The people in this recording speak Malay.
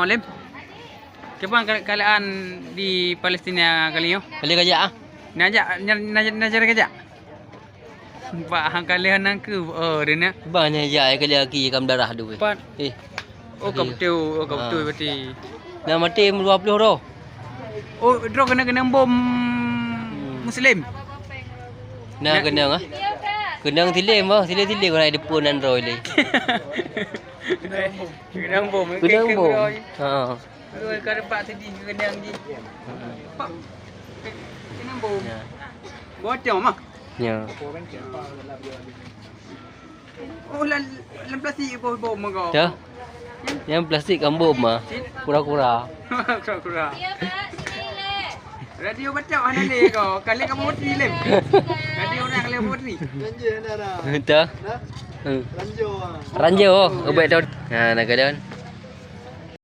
Lim. Kapan keadaan di Palestina kali ini? Kali kerja ah. Najar kerja. Pak hang kalian nang ke dia nak. Banyak ya kali lagi kam darah tu. Pat. Oh kau betul berarti. Dah mati 20 dah. Oh draw kena bom Muslim. Nah kenang ah. Kenang tilim ah, tilim kau nak depan Android ni. Kenang bom. Kenang bom. Ha. Kalau kau dapat sedih kenang di. Pak. Kenang bom. Bocor mah. Ya. Oh lan plastik bom kau. Dah. Yang plastik kan bom ah. Kura-kura. Kura-kura. Radio baca mana ni kau? Kali kamu mati Lim. Radio orang kali mati. Dah. Ranjau. Ranjau. Obat tu. Ha nak kalian.